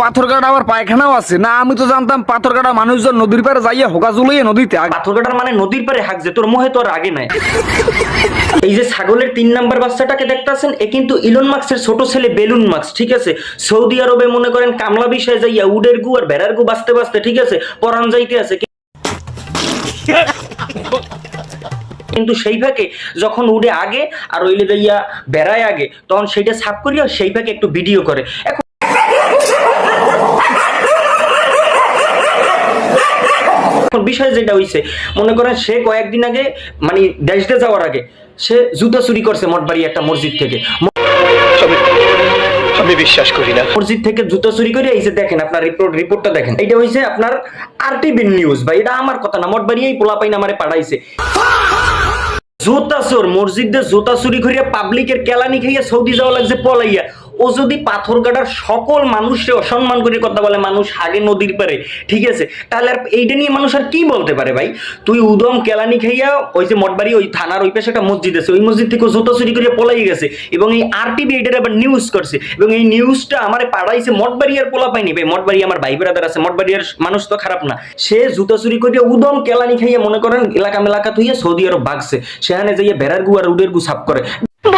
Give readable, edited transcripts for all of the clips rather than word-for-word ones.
পাথরঘাটা আবার পায়খানাও আছে না? আমি তো জানতাম পাথরঘাটা মানুষজন নদীর পাড়ে যাইয়া হোকা জুলাইয়া নদীতে। পাথরঘাটার মানে নদীর পাড়ে হাঁকছে, তোর মোহে তো আর আগে নাই। এই যে ছাগলের 3 নাম্বার বাচ্চাটাকে দেখতেছেন, এ কিন্তু ইলন মাস্কের ছোট ছেলে বেলুন মাস্ক, ঠিক আছে? সৌদি আরবে মনে করেন কামলা বিষয় যাইয়া উডের গু আর ভেড়ার গু বাঁচতে বাঁচতে, ঠিক আছে, পরান যাইতে আছে। কিন্তু সেই ফাঁকে যখন উড়ে আগে আর ওইলে যাইয়া বেড়ায় আগে, তখন সেইটা সাফ করিয়া সেই ফাঁকে একটু ভিডিও করে। এখন বিষয় যেটা হইছে, মনে করেন সে কয়েকদিন আগে মানে দেশে যাওয়ার আগে সে জুতা চুরি করছে মঠবাড়ি একটা মসজিদ থেকে। আমি বিশ্বাস করি না। মসজিদ থেকে জুতা চুরি করে এই যে দেখেন, আপনার রিপোর্টটা দেখেন, এটা হইছে আপনার আরটিভি নিউজ ভাই, এটা আমার কথা না, মঠবাড়ি এই পোলাপাইন আমারে পাঠাইছে। জুতা চোর মসজিদে জুতা চুরি করিয়া পাবলিকের কেলানি খাইয়া সৌদি যাওয়া লাগছে পলাইয়া। ও যদি পাথরঘাটার সকল মানুষকে অসম্মান করে কথা বলে, মানুষ হাগে নদীর পারে, ঠিক আছে, তাহলে আর এইটা নিয়ে মানুষ আর কি বলতে পারে ভাই? তুই উদম কেলানি খাইয়া ওই যে মঠবাড়ি ওই থানার ওই পাশে একটা মসজিদ আছে, ওই মসজিদ থেকে জুতা চুরি করে পলাই গেছে, এবং এই আরটিভি এটার আবার নিউজ করছে, এবং এই নিউজটা আমারে পাঠাইছে মঠবাড়ি আর পোলা পাইনি ভাই। মঠবাড়ি আমার ভাই ব্রাদার আছে, মঠবাড়ি আর মানুষ তো খারাপ না। সে জুতা চুরি করে উদম কেলানি খাইয়া মনে করেন এলাকা মেলাকা থইয়া সৌদি আরব ভাগছে, সেখানে যাইয়া বেড়ার গু আর উডের গু সাফ করে।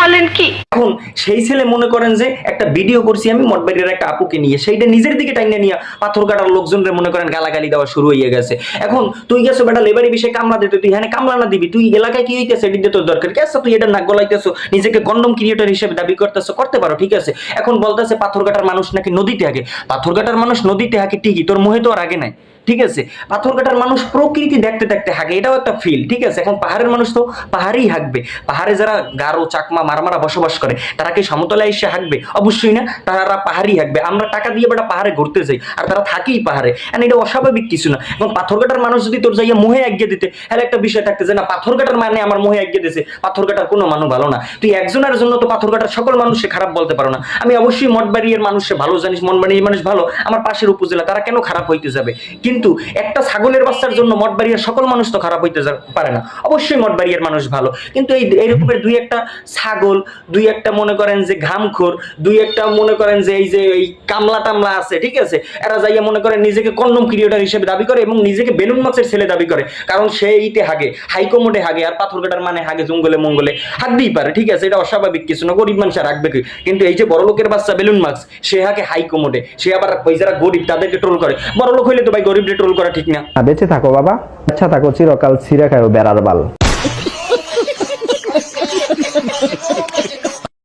বলেন কি? এখন সেই ছেলে মনে করেন যে একটা ভিডিও করছি আমি মঠবাড়ির একটা আপুকে নিয়ে, সেইটা নিজের দিকে টাইনে নিয়ে পাথরঘাটার লোকজনরে মনে করেন গালাগালি দেওয়া শুরু হয়ে গেছে। এখন তুই গেছো বেটা লেবারি বিষয়ে কামলা দিতে, তুই হ্যাঁ কামলা না দিবি, তুই এলাকায় কি হইতেছে এদিকে তোর দরকার কি আছে? তুই এটা নাক গলাইতেছো, নিজেকে কন্ডম ক্রিয়েটর হিসেবে দাবি করতেছো, করতে পারো, ঠিক আছে। এখন বলতেছে পাথরঘাটার মানুষ নাকি নদীতে হাগে। পাথরঘাটার মানুষ নদীতে হাগে ঠিকই, তোর মোহে তো আর আগে নাই, ঠিক আছে। পাথরঘাটার মানুষ প্রকৃতি দেখতে দেখতে হাগে, এটাও একটা ফিল, ঠিক আছে। এখন পাহাড়ের মানুষ তো পাহাড়েই হাঁকবে। পাহাড়ে যারা গারো চাকমা মারমারা বসবাস করে তারা কি সমতলে এসে হাঁকবে? অবশ্যই না, তারা পাহাড়ই হাঁকবে। আমরা টাকা দিয়ে বেটা পাহাড়ে ঘুরতে যাই আর তারা থাকেই পাহাড়ে, এটা অস্বাভাবিক কিছু না। এবং পাথরঘাটার মানুষ যদি তোর যাইয়া মোহে এগিয়ে দিতে, হ্যাঁ একটা বিষয় থাকতে যে না পাথরঘাটার মানে আমার মোহে এগিয়ে দিয়েছে, পাথরঘাটার কোনো মানুষ ভালো না। তুই একজনের জন্য তো পাথরঘাটার সকল মানুষকে খারাপ বলতে পারো না। আমি অবশ্যই মঠবাড়ির মানুষকে ভালো জানিস, মঠবাড়ির মানুষ ভালো, আমার পাশের উপজেলা, তারা কেন খারাপ হইতে যাবে? কিন্তু একটা ছাগলের বাচ্চার জন্য মঠবাড়িয়ার সকল মানুষ তো খারাপ হইতে পারে না। অবশ্যই মঠবাড়িয়ার মানুষ ভালো, কিন্তু এই রকমের দুই একটা ছাগল, দুই একটা মনে করেন যে ঘামখোর, দুই একটা মনে করেন যে এই যে এই কামলা টামলা আছে, ঠিক আছে, এরা যাইয়া মনে করেন নিজেকে কন্ডম ক্রিয়েটর হিসেবে দাবি করে এবং নিজেকে বেলুন মাছের ছেলে দাবি করে, কারণ সে ইতে হাগে, হাইকোমোডে হাগে, আর পাথরঘাটার মানে হাগে জঙ্গলে মঙ্গলে, হাগতেই পারে, ঠিক আছে, এটা অস্বাভাবিক কিছু না, গরিব মানুষ আর রাখবে কি? কিন্তু এই যে বড় লোকের বাচ্চা বেলুন মাছ, সে হাগে হাইকোমোডে, সে আবার ওই যারা গরিব তাদেরকে ট্রোল করে। বড় লোক হইলে তো ভাই গরিবকে ট্রোল করা ঠিক না। বেঁচে থাকো বাবা, আচ্ছা থাকো চিরকাল ছিঁড়ে খাও বেড়ার বাল।